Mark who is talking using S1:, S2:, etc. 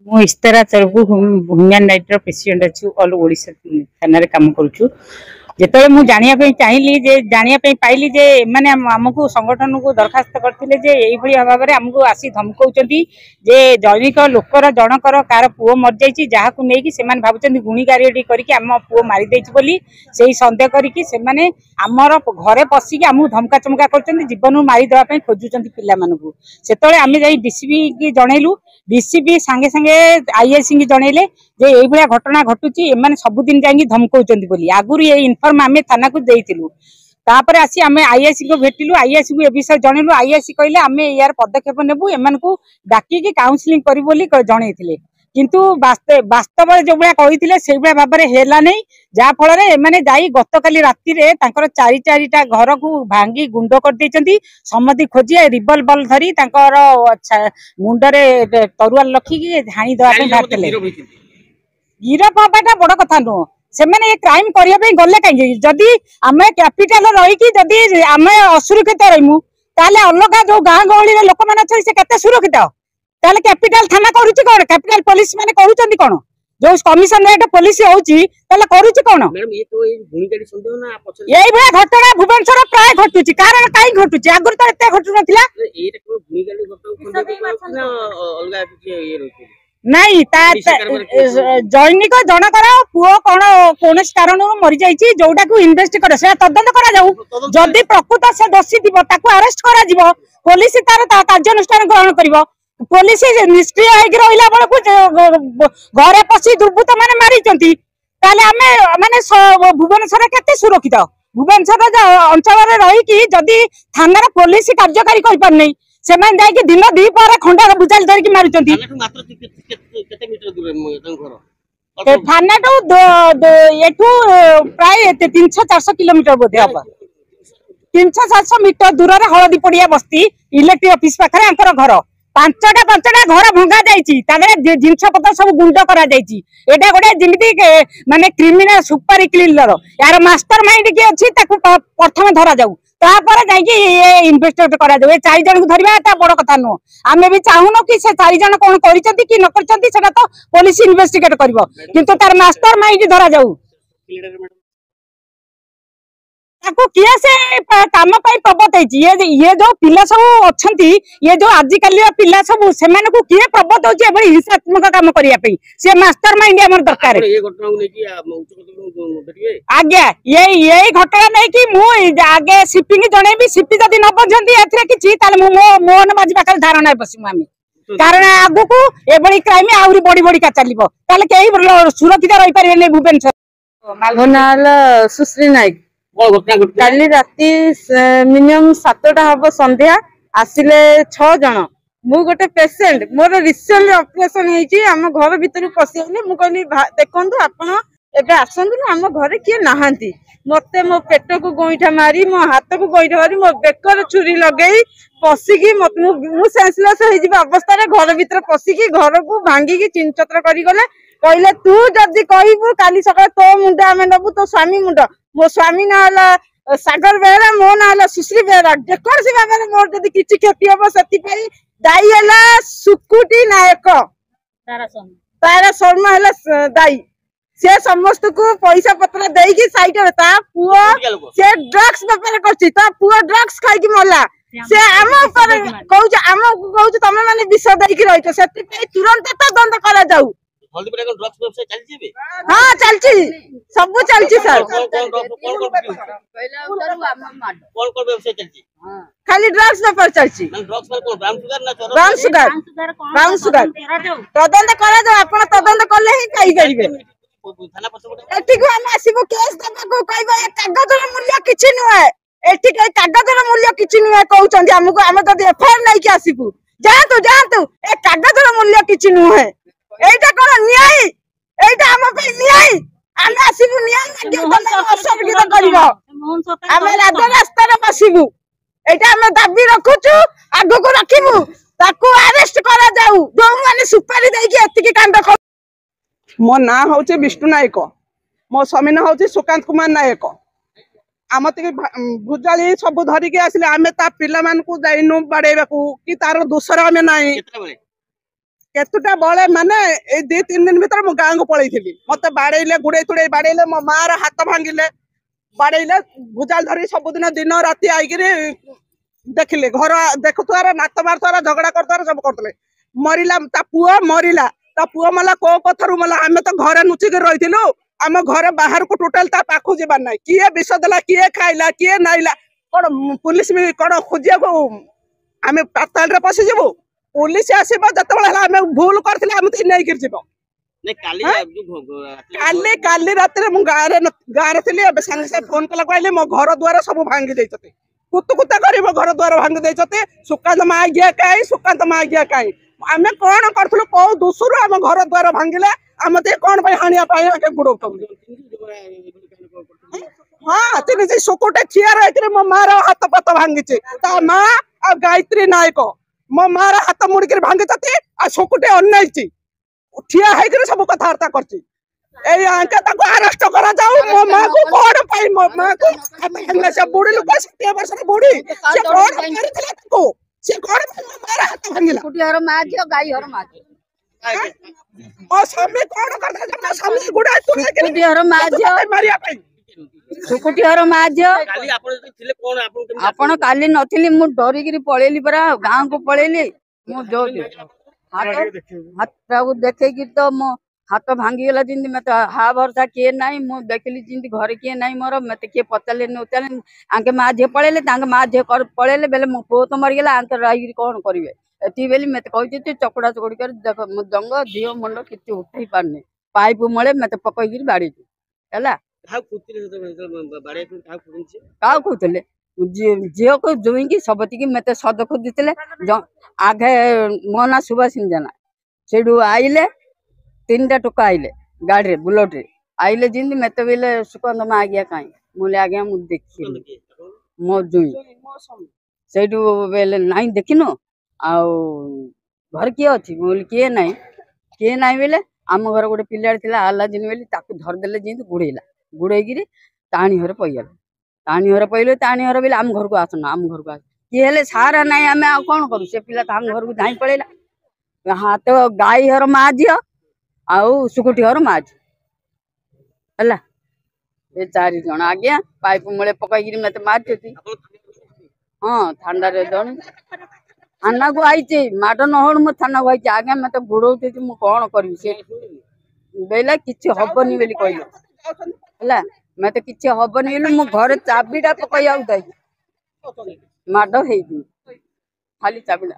S1: मु इस्तारा तरफ भूमियान nighter president अच्छी ऑल ओडिशा थाना काम करुचु जिते मुझे जानापी चाहिए जे जानापी पाइली जे मैंने आमको संगठन को दरखास्त करते जे यही भाव में आमको आसी धमकाउं जे जैविक लोकर जनकर कार पुओ मर जाइए जहाँ को लेकिन से भावुं गुणी गारियटी करके आम पुओ मारिदे बोली से सन्देह करके आमर घरे पशिकी आमको धमका चमका कर जीवन मारिदेवाई खोजुंट पिला से आम जा डीसीपी की जनइलु डीसीपी सांगे सांगे आईआईसी की जनइले जे ये घटना घटुची एमाने सबुदिन जाइए धमकाउं बोली आगुरी ये इनफर्म आम थाना को देइथिलु तापर आसी आम आईआईसी को भेटिलु आईआईसी को ए विषय जनइलु आईआईसी कहले आम यार पदक्षेप नेबु एमान को डाकिकी काउंसलिंग करी बोली जनइथिले किंतु वास्तव जो भाया कही से भाव में है नहीं जहाँ फल एमाने जाई गतकाली राति रे तांकर चारि चारिटा घर को भांगी गुंड कर समति खोजी रिवल्वर धरी मुंडरे तरुआल रखिकी हाणी देवाई बाहर गिरफ हवाटा बड़ कथा नुह से क्राइम करने गले कहीं जदि आम कैपिटाल रही जदि आम असुरक्षित रहीमु ताले अलग जो गाँ गहली लोक मैंने अच्छे केते सुरक्षित ताले कैपिटाल थाना करुच्ची कौन कैपिटाल पुलिस माने कहउचंदी कौन जो कमिशनरेट पुलिस होउची ताले करुच्ची कौन यही भाया घटना भुवनेश्वर प्राय घटुची कारण कहीं घटुची आगुरी तो एते घटु नथिला नहीं जैनिक जनकर पुओ कौन कौन कारण मरी जाइए जोटा को इन्वेस्ट कर तदंत करा जदि प्रकृत से दोषी थी अरेस्ट करा पुलिस तार कार्यानुष्ठान ग्रहण कर पुलिस निष्क्रिय रहा बेलू घरे पशि दुर्बृत्त मैंने मारी माने भुवनेश्वर केते सुरक्षित भुवनेश्वर अंचल रही जदि थाना पुलिस कार्यकारी कर से दिन दीपर खंडा बुझाली धरिकी मारी थाना प्राय 300-400 किलोमीटर बोधे हम 300-400 मीटर दूर हलदी पड़िया बस्ती इलेक्ट्रिक ऑफिस पाखे घर पांचटा घर भंगा जिनस पत्र सब गुंड करा गोटे जमी माने क्रिमिनल सुपर क्लिनर यार मास्टर माइंड किए अच्छी प्रथम धरा जाऊ तापर जाइए इन्वेस्टिगेट करा जाऊ 4 जन को धरवा बड़ कथा नुह आम भी चाहूनु कि से 4 जन कौन कि न तो पुलिस इन्वेस्टिगेट कर किंतु तार मास्टर माइंड धरा जाऊ किए से काम प्रबत ये जो पिला सब अच्छा ये जो आजिकल पिला सब से किए प्रबत हो हिंसात्मक काम करने से मास्टर माइंड आम दरकार आज्ञा ये घटना नहीं कि आगे सीपी की जनइबी सीपी जदि न बुझे किसी मोहन बाजी पाखे धारणा बसमु आम कारण आगु को एभली क्राइम आहरी बढ़ी बढ़िका चलो कहीं सुरक्षित रही पारे भुवनेश्वर
S2: मो ना सुश्री नायक काली राति मिनिमम 7टा हम संध्या आसिले 6 जन मु गोटे पेसेंट मोर रिसेंटली ऑपरेशन होईची हम घर भीतर पशिगली मु कहली देखु आपण एबे आसंतु ना हम घरे किए नहांती मते मो पेट को गोईठा मारी मो हाथ को गोईठा मारी मो बेकर छुरी लगई पशिकी मु सेंसलेस हो जिबा अवस्था रे घर भीतर पशिकी घर को भांगी की चिनचत्र करी गले कहले तू जदी कहबू काली सकाळ तो मुंडा आमे नबू तो स्वामी मुंडा मो स्वामी ना सागर बेहरा मो ना सुश्री बेहरा जेकोसी भाव में मोर जदि किछि क्षति हम से दायी है सुकुटी नायक तारा शर्मा है दायी से समस्त को पैसा पत्र देकी साइड पुओ से ड्रग्स बेपार कर पुओ ड्रग्स खाई मरला से आम कहूँ तुम मैंने विष देकी रही से तुरंत तदंत करा जाऊ हाँ चलती सब चलती सर खाली ड्रग्स बेपार चलती ब्राउन सुगर तदंत करा जाऊ आप तदंत कले ही कही करेंगे कागजर मूल्य किसी नुहे कागजर मूल्य किसी नुहे कहते आमको आम जब एफआईआर नहीं आसबू जातु जातु ए कागजर मूल्य किसी नुहे एटा कौन न्याय एटा हम पे न्याय आम आसबू न्याय असुरक्षित कर आम राज रास्तार बसबू एटा हम दाबी रखुचु आगु को रखिबू ताकू अरेस्ट करा जाऊ जो माने सुपारी देकी एतिकी कांड कर
S3: मो ना हूँ विष्णु नायक मो स्वामी ना हूँ सुकांत कुमार नायक आम भुजाली सब धरिकी आसिले आम ता पिला मानकु जाइनु बाड़ेबा कि तार दोषर आम ना केतुटा बड़े माने ए 2-3 दिन भीतर मो गाँ को पळैथिली मते बाड़ेले गुड़े तुड़े बाड़ेले मो मार हाथ भांगिले बाड़ेले भुजाल धरी सब दिन राति आइकिरी देखिले घर देखुथार नात मारथार झगड़ा करथार सब करथले मरिला ता पुओ मरिला ता पुओ मला को कथारु मला आमे तो घरे नुचिक रहिथिलु आम घर बाहर को टोटल ता पाखु जेबार नै किए विष देला किए खाइला किए नाइला कोन पुलिस भी कोन खोजिया को आमे पाताल रे पसी जेबो पुलिस आसीबो जतबेला हला आमे भूल करथिले आमे ती नै गिर जेबो
S4: नहीं
S3: काली रात रे मु गारे थिले एबे संगे से फोन कला कहले मो घर द्वार सब भांगी देइछते कुत्तु कुत्ता करिवो घर द्वार भांगी देइछते सुकांत मा गया काई आमे कोन करथलो को दुसुरु आम घर द्वार भांगिले आमे ते कोन पय हानिया पाय के गुडोतो हां तिने जे सुकुटे ठिया रहितरे मो मार हाथ पत भांगीचे ता मा आ गायत्री नायक मो मार हाथ मुड़ी के भांगी तते आ सुकुटे अन्नाइची ठिया है कि सब कथावार्ता करची ए आंका ताको अरेस्ट करा जाऊ मो मां को कोड पाई मो मां को हल्ला से बुढ़ी लोग 60 वर्ष रे बुढ़ी से कोड करथिला ताको से कोड मारा हाथ भांगिला
S2: कुटी हर माझियो गाई हर माझियो
S3: ओ सामने कोड करथा जमा सामने गुडा तू
S2: कुटी हर माझियो
S3: मारिया पाई
S2: सुकुटी हर माझियो
S4: काली आपण थिले कोन आपण
S2: आपण काली नथिली मु डरी गिरी पळेली परा गां को पळेली मु जो हाथ देखे कि तो मो हाथ भांगी गला जिंदी मत हा भरसा किए नाही मु देखली जिंदी घर किए नाही मोर मते के पतले न उतले आंके मा जे पळेले तांग मा जे कर पळेले बेले मो पो तो मर गेला आंके रही कोन करिवे एती बेली मते कहै छी चकड़ा चकड़ी कर देख मु दंग दियो मंड किछि उठै पारने पाइप मळे मते पकई गिरी बाड़ी हला
S4: हा कुतिले बाड़े का कुतिले
S2: का कहतले झील को जुईंगी सबती की मते सद को दितले आगे मो ना सुभाष जना सेडू आइले 3टा टोका आइले गाड़ी रे बुलेट रे आइले जिंदी मते बेले सुकंद मा आगिया काई मोले आगे मु देखी मो जुई सेडू बेले नाही देखिनो आ घर किए अछि मोल किए नाही बेले आम घर गोटे पिलाड़ थिला आला जिन बेले ताकू धर देले जिंदी गुड़े गिरी ताणी हरे पइला ताणी हर पहले ताणी हर बेले आम घर को आसना आम घर को आस कि हेले सारा नाही आमे आ कोन करू से पिला आम घर को धाई पळेला हां तो गाई हर माझियो आउ सुकुटी हर माझ हला ए 4 जण आज्ञा पाइप मळे पकाई गिरी मते मारती हां ठंडा रे जण थाना को आइचे माड न होण म थाना को आइचे आज्ञा मते गुडौते मु कोन करू से बेला किछि हबनी बेली कहलो हला मते किछि हबनी बेली मु घर चाबीटा पकाई आउ दई माड हेई खाली चाबीटा